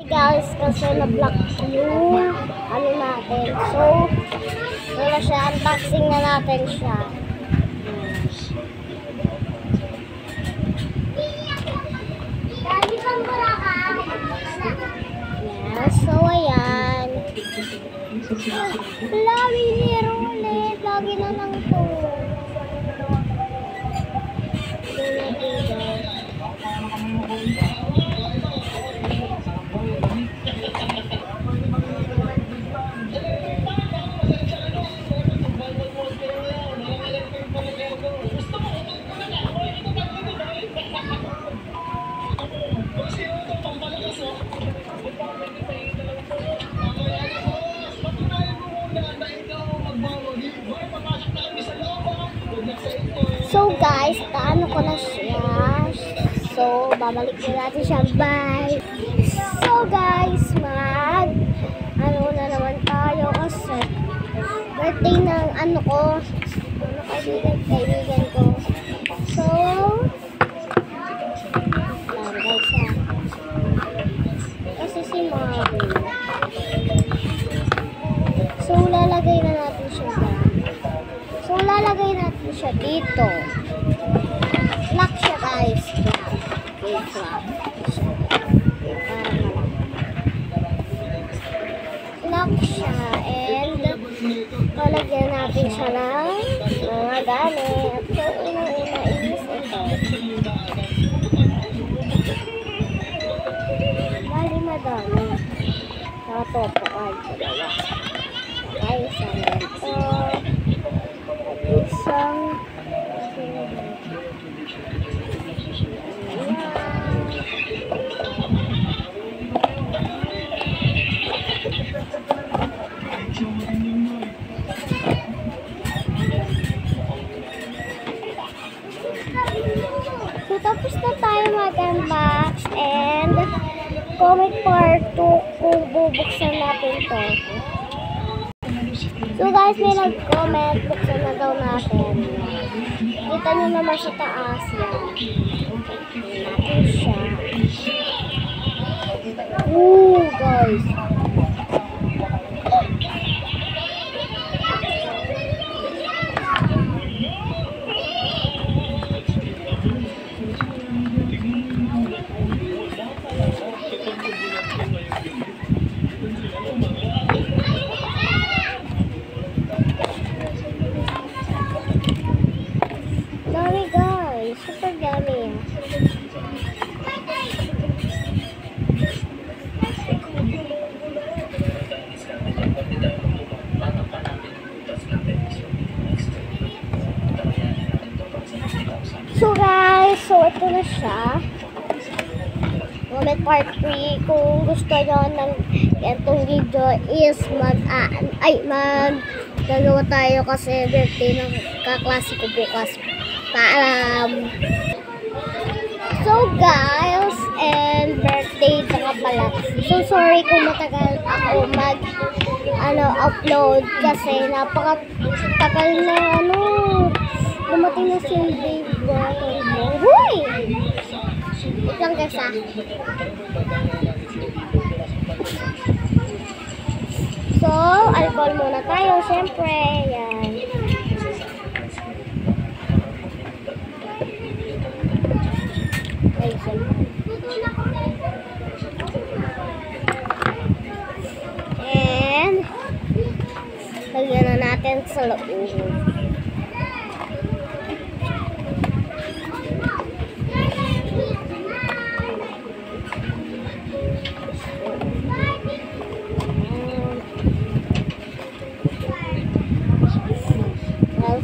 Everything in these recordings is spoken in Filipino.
Guys, kasi na-block yung ano natin. So, wala siya. Unboxing na natin siya. Yeah, so ayan. Lagi niro ulit. Lagi na lang to. So guys, taano ko na siya. So, babalik na natin siya. Bye! So guys, ano na naman tayo kasi birthday ng ano ko. Kaibigan ko. So, guys ha. Kasi si Mami. So, lalagay na natin siya dyan. So, lalagay natin siya dito. Lock siya guys. Okay, lock siya. Lock siya and lalagyan natin siya ng mga gamit. So, inainis ito. Bali madami. Nakapopo ay dalawa. Okay, isang ganito. Isang so, tapos na tayo mag-unbox and comment part 2 kung bubuksan natin to. So guys, may nag-comment, buksan na daw natin. Kita nyo naman sa taas yan. Natin siya. Ooh, guys. Super yummy. So guys, so ito na siya. Comment part 3 kung gusto nyo ng itong video is gagawa tayo kasi birthday ng kaklase ko bukas. Paalam! So guys, and birthday na pala. So sorry kung matagal ako upload kasi napakatagal na dumating na si baby. Huy! Wait lang guys ha. So, alcohol muna tayo syempre. Yan. And lagyan na natin sa loob.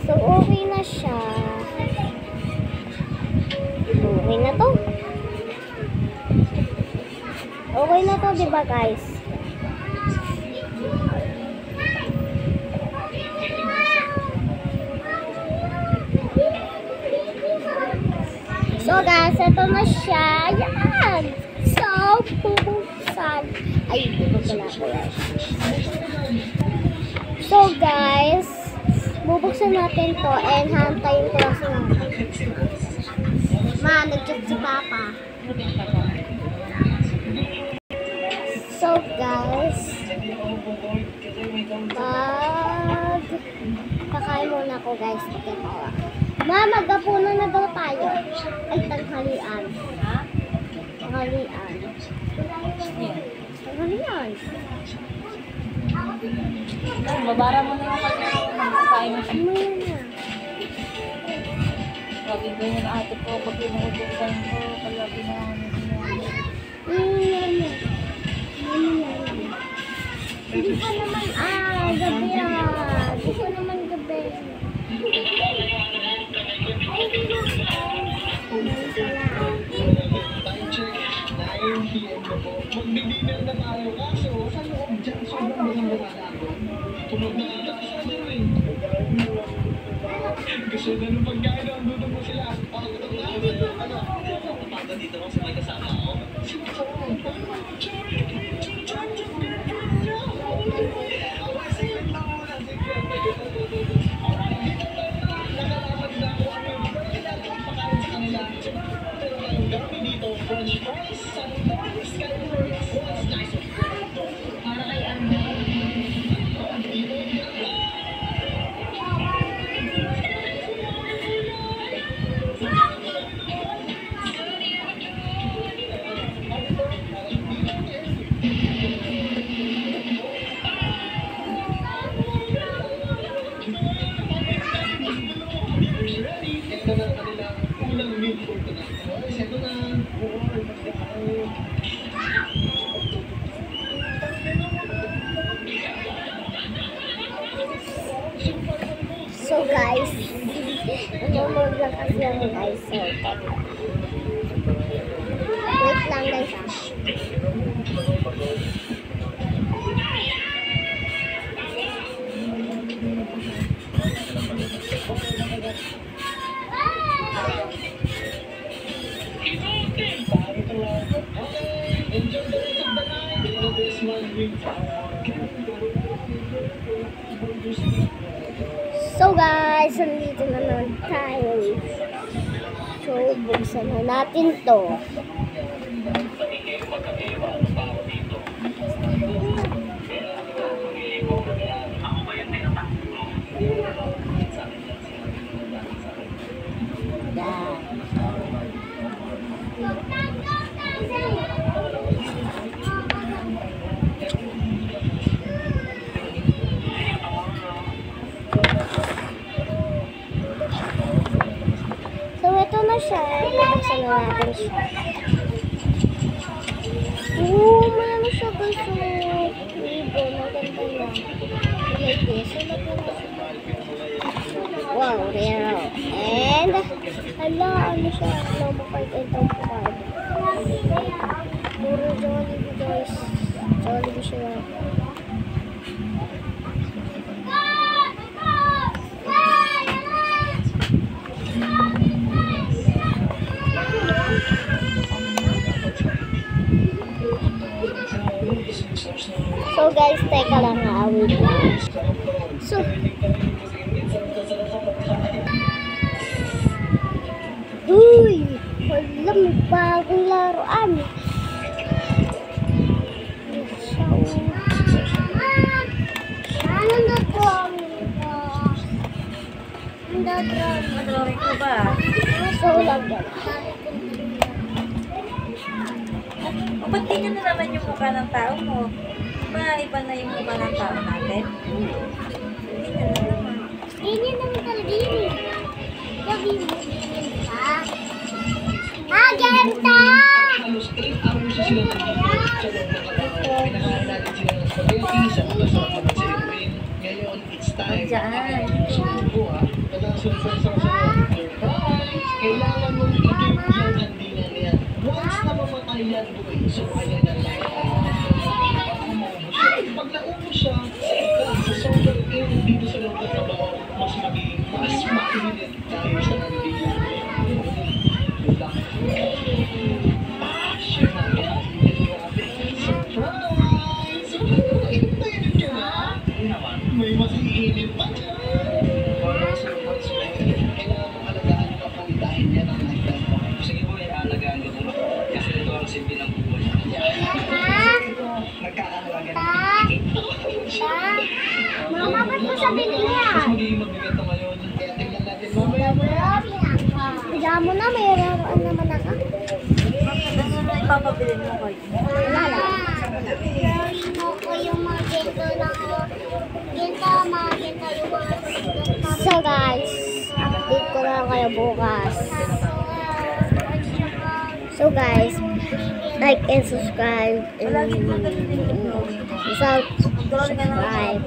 So okay na siya. Okay na to. Okay na to, diba guys? So guys, ito na siya. Yan! So, bubuksan. Ay, dito pala ko yan. So guys, bubuksan natin to and hantayin ko lang sa nag-chat si Papa. guys, pakain muna ako guys. Ma, magkapunan na daw tayo. Ay, tanghalian. Tanghalian. Tanghalian. Babara mo na yung pagkain mo. Mamaya na. Lagi ganyan ate ko, pag pinukutusan ko, palagi na Hindi pa naman, gabi Hindi pa naman gabi. Magdidinner na tayo kaso sa loob dyan sobrang mga tunog na itaas na rin. Gusto na nung pagkain na ang dudog mo sila. Ano? Dito lang sa may kasama ako. French fries, sandals, Skywars, what's nice of para kay Arno. Ito na kanilang unang meal for tonight. Ito na. So guys, nanonood lang kasi ako guys. So, wait lang guys. Enjoy the rest of the night. This one week. So guys, nandito na naman tayo. So, buksan na natin to. So, ito na siya. Buksan na natin siya. Meron siya guys. Libo, maganda yan. Like this. Wow, rare. And, ano siya? Lomo card and top card. Puro Jollibee guys. Jollibee siya. So guys, teka lang wait lang. So, uy! Wala, may bagong laruan. Ano na to? Madrawing ko ba? So, lagyan. O ba't ganyan na naman yung mukha ng tao mo? Ba, iba na yung mukha ng tao natin? Ganyan na naman. Ganyan naman talaga yun eh. Gabi mo. Ganda! Halos 8 hours na sila sa loob ng katawan. Pinakain natin sila ng spaghetti sa mga sarap naman sa Philippine. Ngayon, it's time. Diyan. Subo Kailangan kailangan mong i-give yung handingan niya. Once na mamatay yan, boy, so ayan na lang. Pag naubos siya, sa sobrang air dito sa loob ng trabaho, mas makilit dahil sa handingan. Surprise! Excited ka na? May masiinit pa dyan! Para sa surprise mo, kailangan mong alagaan yung kapalit dahil yan ang lifetime mo. Sige po, alagaan ko po. Kasi ito ang simpi ng buhay. bili niya. Mas magiging mabigat na ngayon. Kaya tingnan natin mamaya. Bigyan mo na, may laruan naman ako. Ano na ipapabili mo ko? Wala lang. Mo ko yung mga ginto lang ko. Ginto, mga ginto yung mga ginto. So guys, update ko na kayo bukas. So guys, like and subscribe. Palagi mo ganun yung Subscribe.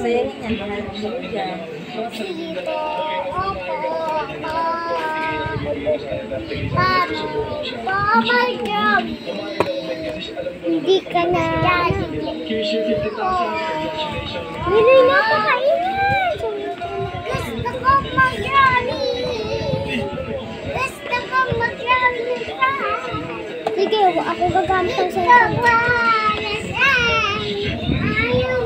Sayahin yan, mahal mo dyan. Sito, opo, oh my God! Hindi ka na. Hindi na pakainin. Gusto ko mag-rally. Gusto ko mag-rally pa. Sige, ako gagamit ang sa'yo. Ayaw,